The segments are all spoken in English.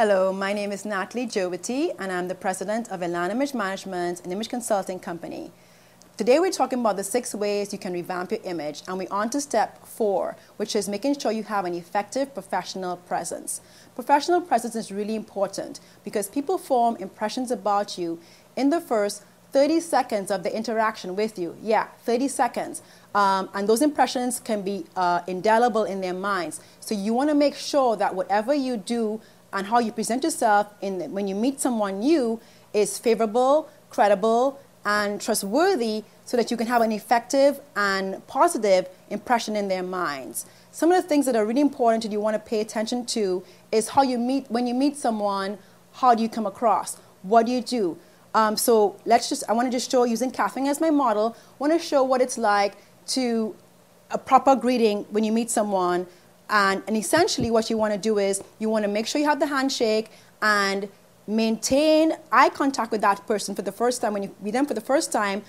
Hello, my name is Natalie Jobity, and I'm the president of Elan Image Management, an image consulting company. Today we're talking about the 6 ways you can revamp your image, and we're on to step 4, which is making sure you have an effective professional presence. Professional presence is really important because people form impressions about you in the first 30 seconds of the interaction with you. Yeah, 30 seconds. And those impressions can be indelible in their minds. So you want to make sure that whatever you do and how you present yourself when you meet someone new is favorable, credible, and trustworthy so that you can have an effective and positive impression in their minds. Some of the things that are really important that you want to pay attention to is how you meet, when you meet someone, how do you come across? What do you do? I want to just show, using Catherine as my model, I want to show what it's like to a proper greeting when you meet someone. And essentially what you want to do is you want to make sure you have the handshake and maintain eye contact with that person for the first time, when you meet them for the first time,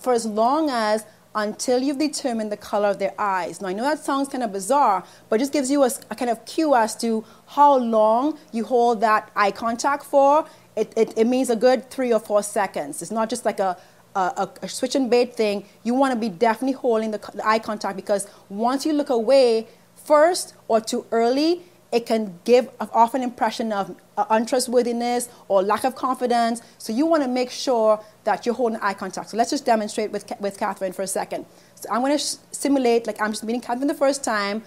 for as long as until you've determined the color of their eyes. Now, I know that sounds kind of bizarre, but it just gives you a kind of cue as to how long you hold that eye contact for. It means a good 3 or 4 seconds. It's not just like a switch and bait thing. You want to be definitely holding the eye contact, because once you look away first or too early, it can give off an impression of untrustworthiness or lack of confidence. So you want to make sure that you're holding eye contact. So let's just demonstrate with Catherine for a second. So I'm going to simulate like I'm just meeting Catherine the first time.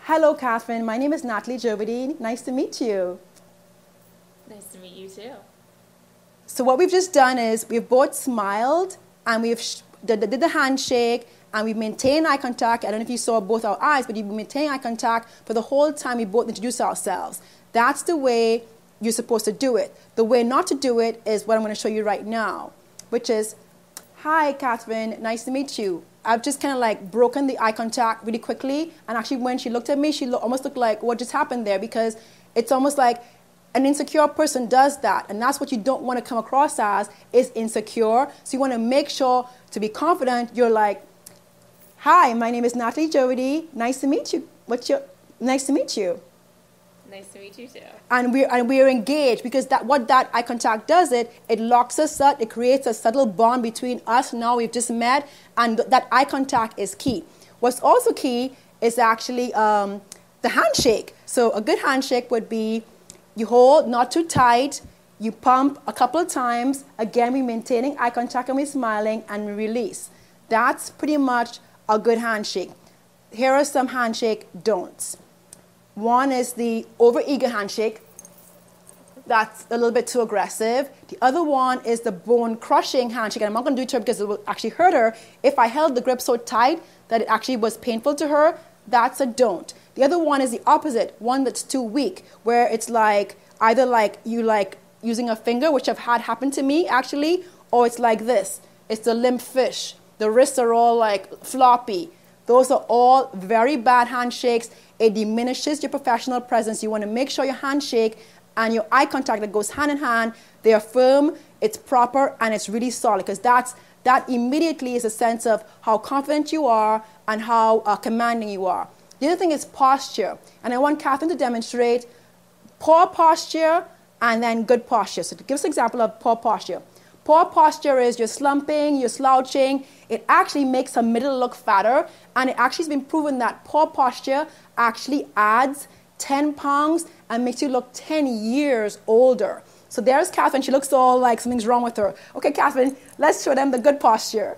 Hello, Catherine. My name is Natalie Jobity. Nice to meet you. Nice to meet you too. So what we've just done is we've both smiled and we've did the handshake, and we maintain eye contact. I don't know if you saw both our eyes, but you maintain eye contact for the whole time we both introduce ourselves. That's the way you're supposed to do it. The way not to do it is what I'm going to show you right now, which is, hi, Catherine, nice to meet you. I've just kind of like broken the eye contact really quickly, and actually when she looked at me, she almost looked like what just happened there, because it's almost like an insecure person does that, and that's what you don't want to come across as, is insecure. So you want to make sure, to be confident, you're like, hi, my name is Natalie Jobity. Nice to meet you. Nice to meet you. Nice to meet you too. And we're engaged, because what that eye contact does, it locks us up. It creates a subtle bond between us. Now we've just met, and that eye contact is key. What's also key is actually the handshake. So a good handshake would be you hold, not too tight. You pump a couple of times. Again, we're maintaining eye contact and we're smiling, and we release. That's pretty much a good handshake. Here are some handshake don'ts. One is the overeager handshake. That's a little bit too aggressive. The other one is the bone-crushing handshake. And I'm not going to do it to her because it will actually hurt her. If I held the grip so tight that it actually was painful to her, that's a don't. The other one is the opposite, one that's too weak, where it's like either like you like using a finger, which I've had happen to me actually, or it's like this. It's the limp fish. The wrists are all like floppy. Those are all very bad handshakes. It diminishes your professional presence. You want to make sure your handshake and your eye contact that goes hand in hand, they are firm, it's proper, and it's really solid, because that immediately is a sense of how confident you are and how commanding you are. The other thing is posture. And I want Catherine to demonstrate poor posture and then good posture. So to give us an example of poor posture. Poor posture is you're slumping, you're slouching. It actually makes a middle look fatter, and it actually has been proven that poor posture actually adds 10 pounds and makes you look 10 years older. So there's Catherine. She looks all like something's wrong with her. Okay, Catherine, let's show them the good posture.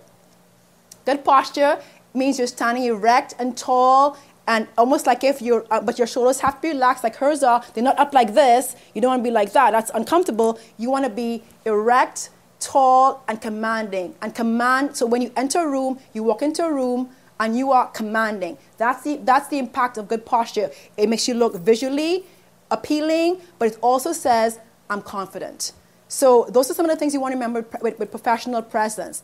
Good posture means you're standing erect and tall, and almost like if you're, but your shoulders have to be relaxed like hers are. They're not up like this. You don't want to be like that. That's uncomfortable. You want to be erect, tall, and commanding. And command, so when you enter a room, you walk into a room, and you are commanding. That's the impact of good posture. It makes you look visually appealing, but it also says, I'm confident. So those are some of the things you want to remember with professional presence.